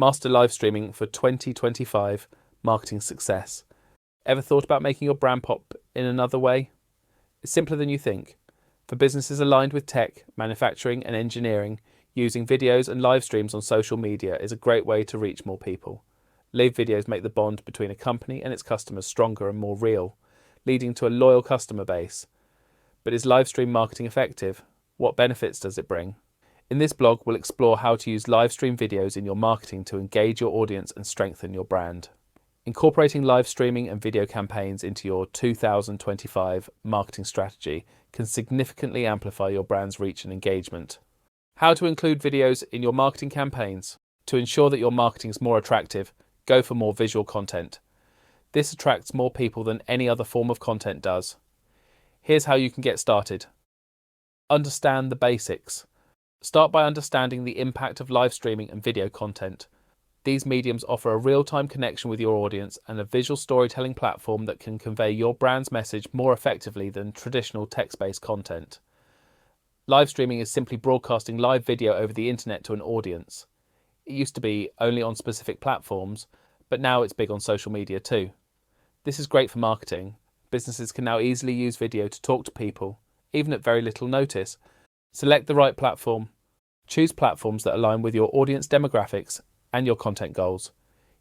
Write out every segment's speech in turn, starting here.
Master live streaming for 2025 marketing success. Ever thought about making your brand pop in another way? It's simpler than you think. For businesses aligned with tech, manufacturing and engineering, using videos and live streams on social media is a great way to reach more people. Live videos make the bond between a company and its customers stronger and more real, leading to a loyal customer base. But is live stream marketing effective? What benefits does it bring? In this blog, we'll explore how to use live stream videos in your marketing to engage your audience and strengthen your brand. Incorporating live streaming and video campaigns into your 2025 marketing strategy can significantly amplify your brand's reach and engagement. How to include videos in your marketing campaigns. To ensure that your marketing is more attractive, go for more visual content. This attracts more people than any other form of content does. Here's how you can get started. Understand the basics. Start by understanding the impact of live streaming and video content. These mediums offer a real-time connection with your audience and a visual storytelling platform that can convey your brand's message more effectively than traditional text-based content. Live streaming is simply broadcasting live video over the internet to an audience. It used to be only on specific platforms, but now it's big on social media too. This is great for marketing. Businesses can now easily use video to talk to people, even at very little notice. Select the right platform. Choose platforms that align with your audience demographics and your content goals.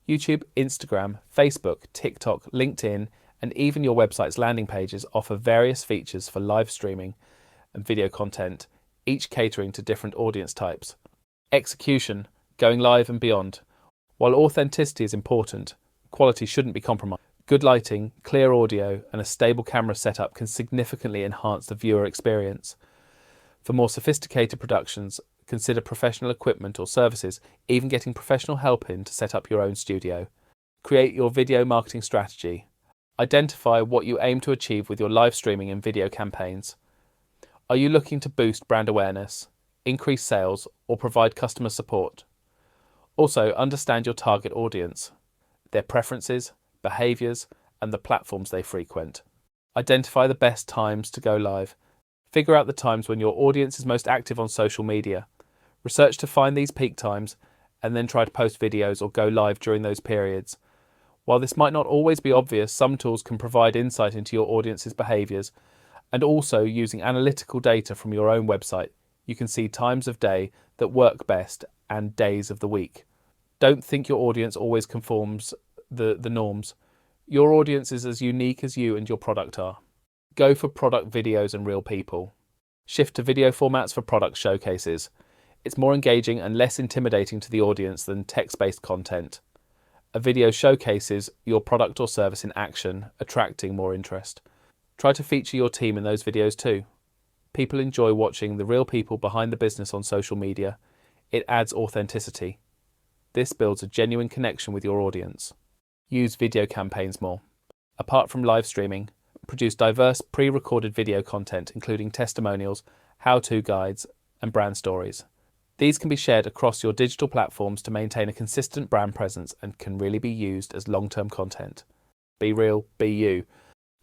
YouTube, Instagram, Facebook, TikTok, LinkedIn, and even your website's landing pages offer various features for live streaming and video content, each catering to different audience types. Execution, going live and beyond. While authenticity is important, quality shouldn't be compromised. Good lighting, clear audio, and a stable camera setup can significantly enhance the viewer experience. For more sophisticated productions, consider professional equipment or services, even getting professional help in to set up your own studio. Create your video marketing strategy. Identify what you aim to achieve with your live streaming and video campaigns. Are you looking to boost brand awareness, increase sales, or provide customer support? Also, understand your target audience, their preferences, behaviours, and the platforms they frequent. Identify the best times to go live. Figure out the times when your audience is most active on social media. Research to find these peak times and then try to post videos or go live during those periods. While this might not always be obvious, some tools can provide insight into your audience's behaviours, and also using analytical data from your own website, you can see times of day that work best and days of the week. Don't think your audience always conforms the norms. Your audience is as unique as you and your product are. Go for product videos and real people. Shift to video formats for product showcases. It's more engaging and less intimidating to the audience than text-based content. A video showcases your product or service in action, attracting more interest. Try to feature your team in those videos too. People enjoy watching the real people behind the business on social media. It adds authenticity. This builds a genuine connection with your audience. Use video campaigns more. Apart from live streaming, produce diverse pre-recorded video content including testimonials, how-to guides, and brand stories. These can be shared across your digital platforms to maintain a consistent brand presence and can really be used as long-term content. Be real, be you.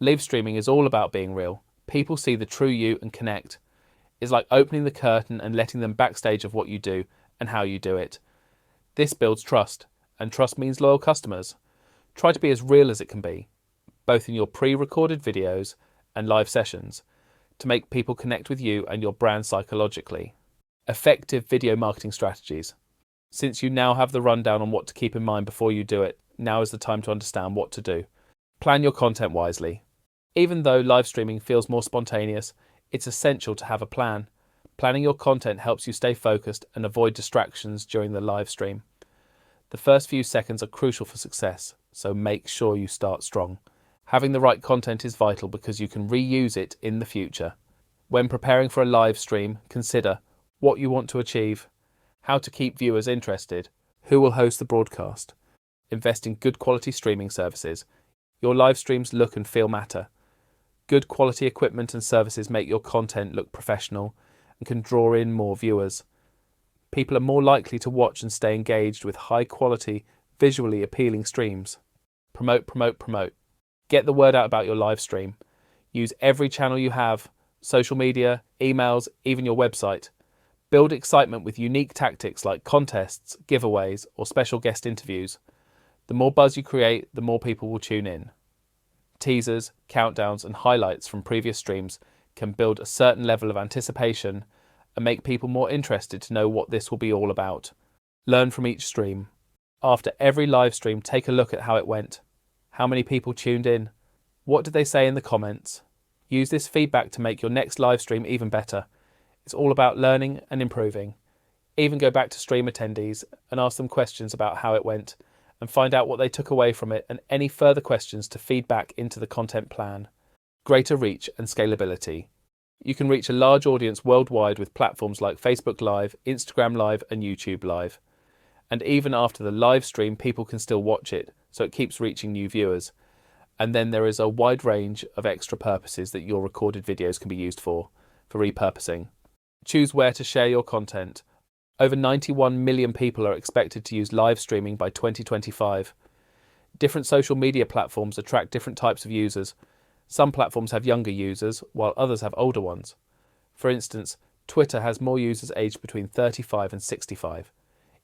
Live streaming is all about being real. People see the true you and connect. It's like opening the curtain and letting them backstage of what you do and how you do it. This builds trust, and trust means loyal customers. Try to be as real as it can be, both in your pre-recorded videos and live sessions, to make people connect with you and your brand psychologically. Effective video marketing strategies. Since you now have the rundown on what to keep in mind before you do it, now is the time to understand what to do. Plan your content wisely. Even though live streaming feels more spontaneous, it's essential to have a plan. Planning your content helps you stay focused and avoid distractions during the live stream. The first few seconds are crucial for success, so make sure you start strong. Having the right content is vital because you can reuse it in the future. When preparing for a live stream, consider what you want to achieve, how to keep viewers interested, who will host the broadcast. Invest in good quality streaming services. Your live streams look and feel matter. Good quality equipment and services make your content look professional and can draw in more viewers. People are more likely to watch and stay engaged with high quality, visually appealing streams. Promote, promote, promote. Get the word out about your live stream. Use every channel you have, social media, emails, even your website. Build excitement with unique tactics like contests, giveaways, or special guest interviews. The more buzz you create, the more people will tune in. Teasers, countdowns, and highlights from previous streams can build a certain level of anticipation and make people more interested to know what this will be all about. Learn from each stream. After every live stream, take a look at how it went. How many people tuned in? What did they say in the comments? Use this feedback to make your next live stream even better. It's all about learning and improving. Even go back to stream attendees and ask them questions about how it went and find out what they took away from it and any further questions to feed back into the content plan. Greater reach and scalability. You can reach a large audience worldwide with platforms like Facebook Live, Instagram Live, and YouTube Live. And even after the live stream, people can still watch it, so it keeps reaching new viewers. And then there is a wide range of extra purposes that your recorded videos can be used for repurposing. Choose where to share your content. Over 91 million people are expected to use live streaming by 2025. Different social media platforms attract different types of users. Some platforms have younger users, while others have older ones. For instance, Twitter has more users aged between 35 and 65.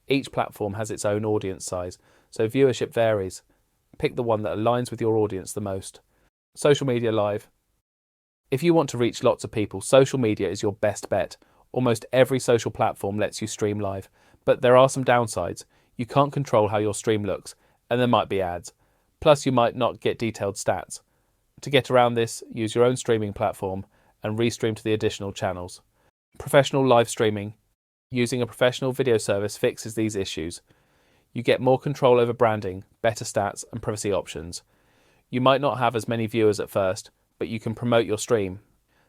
Each platform has its own audience size, so viewership varies. Pick the one that aligns with your audience the most. Social media live. If you want to reach lots of people, social media is your best bet. Almost every social platform lets you stream live, but there are some downsides. You can't control how your stream looks, and there might be ads. Plus, you might not get detailed stats. To get around this, use your own streaming platform and restream to the additional channels. Professional live streaming. Using a professional video service fixes these issues. You get more control over branding, better stats, and privacy options. You might not have as many viewers at first, but you can promote your stream.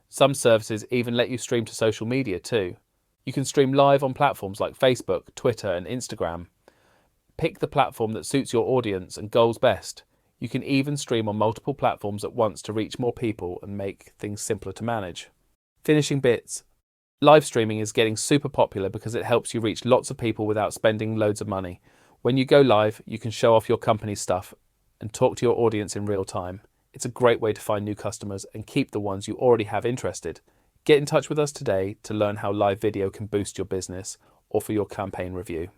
Some services even let you stream to social media too. You can stream live on platforms like Facebook, Twitter, and Instagram. Pick the platform that suits your audience and goals best. You can even stream on multiple platforms at once to reach more people and make things simpler to manage. Finishing bits. Live streaming is getting super popular because it helps you reach lots of people without spending loads of money. When you go live, you can show off your company's stuff and talk to your audience in real time. It's a great way to find new customers and keep the ones you already have interested. Get in touch with us today to learn how live video can boost your business or for your campaign review.